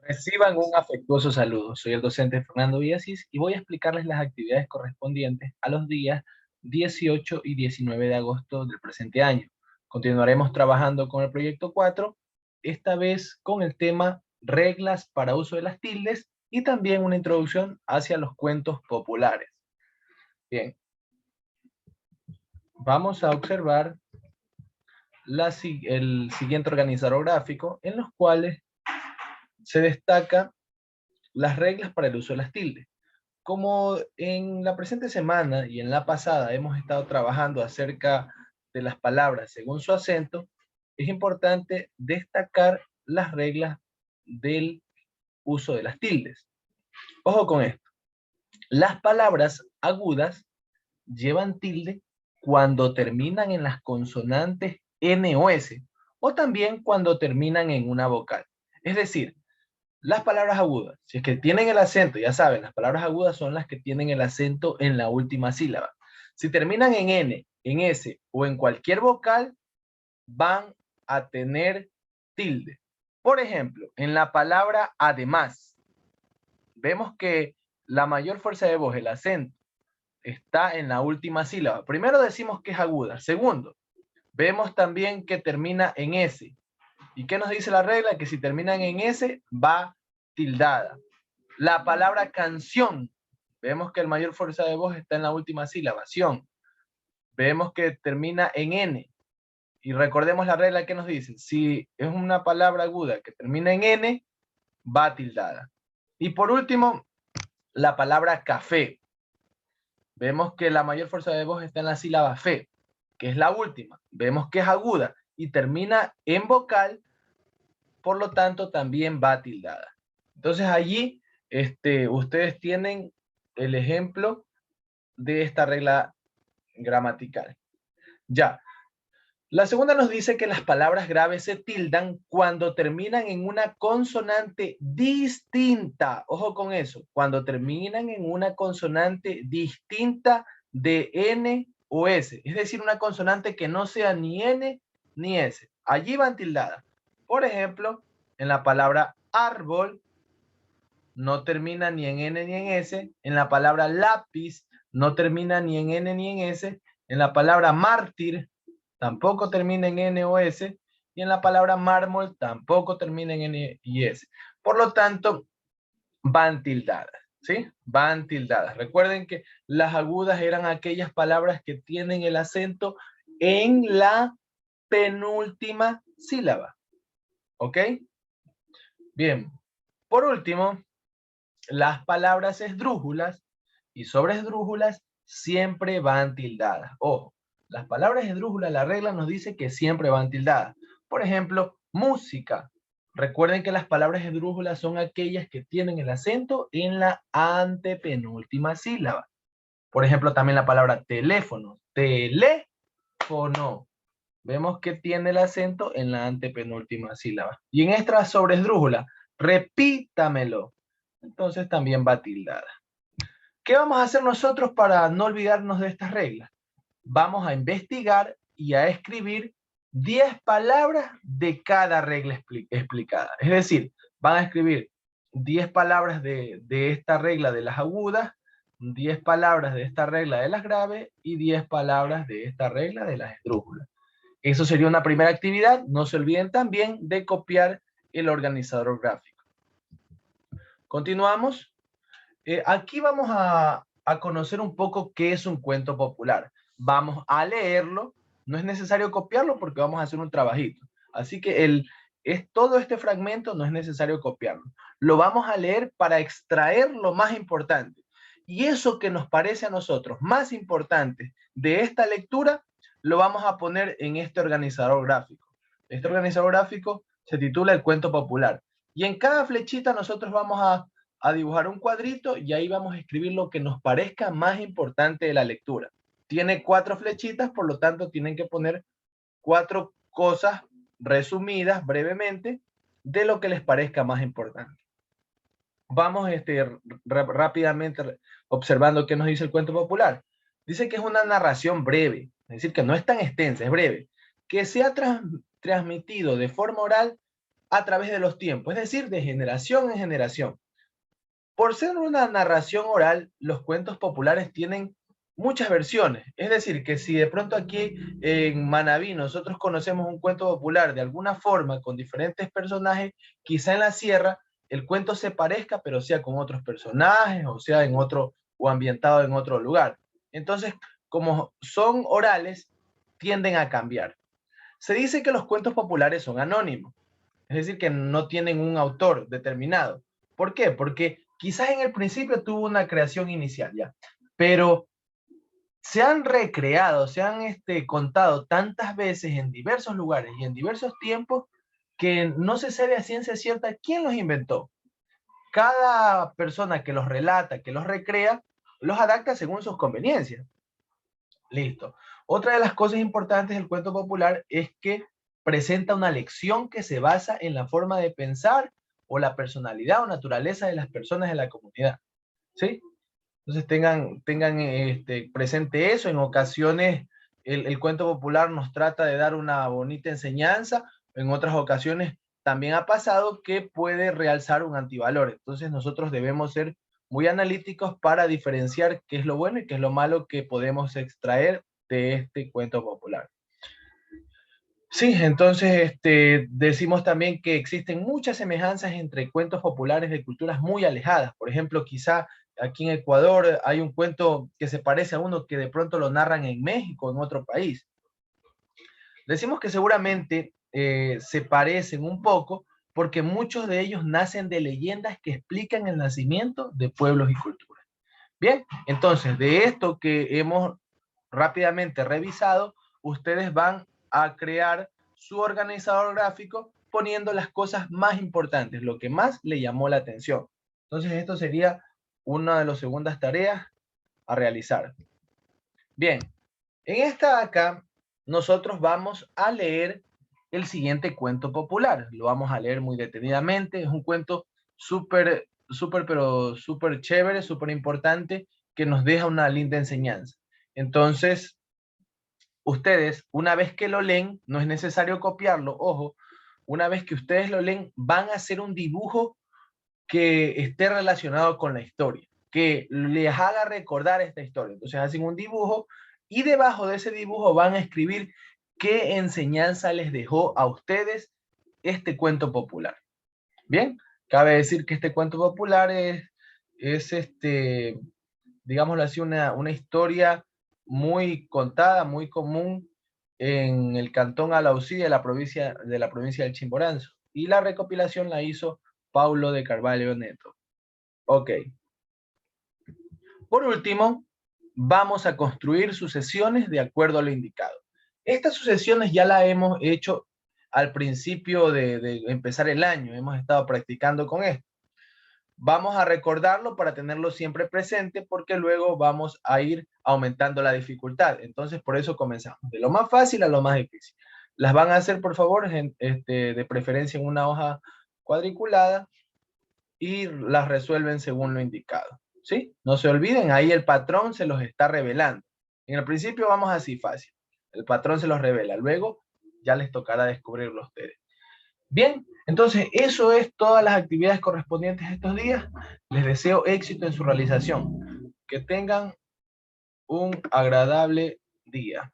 Reciban un afectuoso saludo. Soy el docente Fernando Villasís y voy a explicarles las actividades correspondientes a los días 18 y 19 de agosto del presente año. Continuaremos trabajando con el proyecto 4, esta vez con el tema reglas para uso de las tildes y también una introducción hacia los cuentos populares. Bien, vamos a observar el siguiente organizador gráfico en los cuales se destaca las reglas para el uso de las tildes. Como en la presente semana y en la pasada hemos estado trabajando acerca de las palabras según su acento, es importante destacar las reglas del uso de las tildes. Ojo con esto. Las palabras agudas llevan tilde cuando terminan en las consonantes N o S, o también cuando terminan en una vocal. Es decir, las palabras agudas, si es que tienen el acento, ya saben, las palabras agudas son las que tienen el acento en la última sílaba. Si terminan en N, en S o en cualquier vocal, van a tener tilde. Por ejemplo, en la palabra además, vemos que la mayor fuerza de voz, el acento, está en la última sílaba. Primero decimos que es aguda. Segundo, vemos también que termina en S. ¿Y qué nos dice la regla? Que si terminan en S, va tildada. La palabra canción, vemos que el mayor fuerza de voz está en la última sílaba, ción. Vemos que termina en N. Y recordemos la regla que nos dice, si es una palabra aguda que termina en N, va tildada. Y por último, la palabra café. Vemos que la mayor fuerza de voz está en la sílaba fe, que es la última. Vemos que es aguda y termina en vocal, por lo tanto también va tildada. Entonces allí ustedes tienen el ejemplo de esta regla gramatical. Ya. La segunda nos dice que las palabras graves se tildan cuando terminan en una consonante distinta. Ojo con eso. Cuando terminan en una consonante distinta de N o S. Es decir, una consonante que no sea ni N ni S. Allí van tildadas. Por ejemplo, en la palabra árbol no termina ni en N ni en S. En la palabra lápiz no termina ni en N ni en S. En la palabra mártir tampoco termina en N o S. Y en la palabra mármol tampoco termina en N y S. Por lo tanto, van tildadas. ¿Sí? Van tildadas. Recuerden que las agudas eran aquellas palabras que tienen el acento en la penúltima sílaba. ¿Ok? Bien. Por último, las palabras esdrújulas y sobresdrújulas siempre van tildadas. Ojo, las palabras esdrújulas, la regla nos dice que siempre van tildadas. Por ejemplo, música. Recuerden que las palabras esdrújulas son aquellas que tienen el acento en la antepenúltima sílaba. Por ejemplo, también la palabra teléfono. Teléfono. Vemos que tiene el acento en la antepenúltima sílaba. Y en esta sobresdrújula, repítamelo. Entonces también va tildada. ¿Qué vamos a hacer nosotros para no olvidarnos de estas reglas? Vamos a investigar y a escribir 10 palabras de cada regla explicada. Es decir, van a escribir 10 palabras de esta regla de las agudas, 10 palabras de esta regla de las graves y 10 palabras de esta regla de las esdrújulas. Eso sería una primera actividad. No se olviden también de copiar el organizador gráfico. Continuamos. Aquí vamos a conocer un poco qué es un cuento popular. Vamos a leerlo. No es necesario copiarlo porque vamos a hacer un trabajito. Así que todo este fragmento no es necesario copiarlo. Lo vamos a leer para extraer lo más importante. Y eso que nos parece a nosotros más importante de esta lectura, lo vamos a poner en este organizador gráfico. Este organizador gráfico se titula El Cuento Popular. Y en cada flechita nosotros vamos a dibujar un cuadrito y ahí vamos a escribir lo que nos parezca más importante de la lectura. Tiene 4 flechitas, por lo tanto tienen que poner 4 cosas resumidas brevemente de lo que les parezca más importante. Vamos rápidamente observando qué nos dice el cuento popular. Dice que es una narración breve, es decir, que no es tan extensa, es breve, que se ha transmitido de forma oral a través de los tiempos, es decir, de generación en generación. Por ser una narración oral, los cuentos populares tienen muchas versiones. Es decir, que si de pronto aquí en Manabí nosotros conocemos un cuento popular de alguna forma con diferentes personajes, quizá en la sierra el cuento se parezca, pero sea con otros personajes o sea en otro o ambientado en otro lugar. Entonces, como son orales, tienden a cambiar. Se dice que los cuentos populares son anónimos, es decir, que no tienen un autor determinado. ¿Por qué? Porque quizás en el principio tuvo una creación inicial ya, pero se han recreado, se han contado tantas veces en diversos lugares y en diversos tiempos que no se sabe a ciencia cierta quién los inventó. Cada persona que los relata, que los recrea, los adapta según sus conveniencias. Listo. Otra de las cosas importantes del cuento popular es que presenta una lección que se basa en la forma de pensar o la personalidad o naturaleza de las personas de la comunidad. ¿Sí? Entonces tengan presente eso. En ocasiones el cuento popular nos trata de dar una bonita enseñanza. En otras ocasiones también ha pasado que puede realzar un antivalor. Entonces nosotros debemos ser muy analíticos para diferenciar qué es lo bueno y qué es lo malo que podemos extraer de este cuento popular. Sí, entonces decimos también que existen muchas semejanzas entre cuentos populares de culturas muy alejadas. Por ejemplo, quizá aquí en Ecuador hay un cuento que se parece a uno que de pronto lo narran en México, en otro país. Decimos que seguramente se parecen un poco porque muchos de ellos nacen de leyendas que explican el nacimiento de pueblos y culturas. Bien, entonces de esto que hemos rápidamente revisado, ustedes van a crear su organizador gráfico poniendo las cosas más importantes, lo que más le llamó la atención. Entonces esto sería una de las segundas tareas a realizar. Bien, en esta acá nosotros vamos a leer el siguiente cuento popular. Lo vamos a leer muy detenidamente. Es un cuento súper chévere, súper importante, que nos deja una linda enseñanza. Entonces, ustedes, una vez que lo leen, no es necesario copiarlo, ojo, una vez que ustedes lo leen, van a hacer un dibujo que esté relacionado con la historia, que les haga recordar esta historia. Entonces hacen un dibujo y debajo de ese dibujo van a escribir qué enseñanza les dejó a ustedes este cuento popular. Bien, cabe decir que este cuento popular es digámoslo así, una historia muy contada, muy común en el cantón Alausí de la provincia del Chimborazo. Y la recopilación la hizo Paulo de Carvalho Neto. Ok. Por último, vamos a construir sucesiones de acuerdo a lo indicado. Estas sucesiones ya las hemos hecho al principio de empezar el año. Hemos estado practicando con esto. Vamos a recordarlo para tenerlo siempre presente porque luego vamos a ir aumentando la dificultad. Entonces, por eso comenzamos. De lo más fácil a lo más difícil. Las van a hacer, por favor, de preferencia en una hoja cuadriculada y las resuelven según lo indicado. ¿Sí? No se olviden, ahí el patrón se los está revelando. En el principio vamos así fácil. El patrón se los revela. Luego ya les tocará descubrirlo a ustedes. Bien, entonces eso es todas las actividades correspondientes a estos días. Les deseo éxito en su realización. Que tengan un agradable día.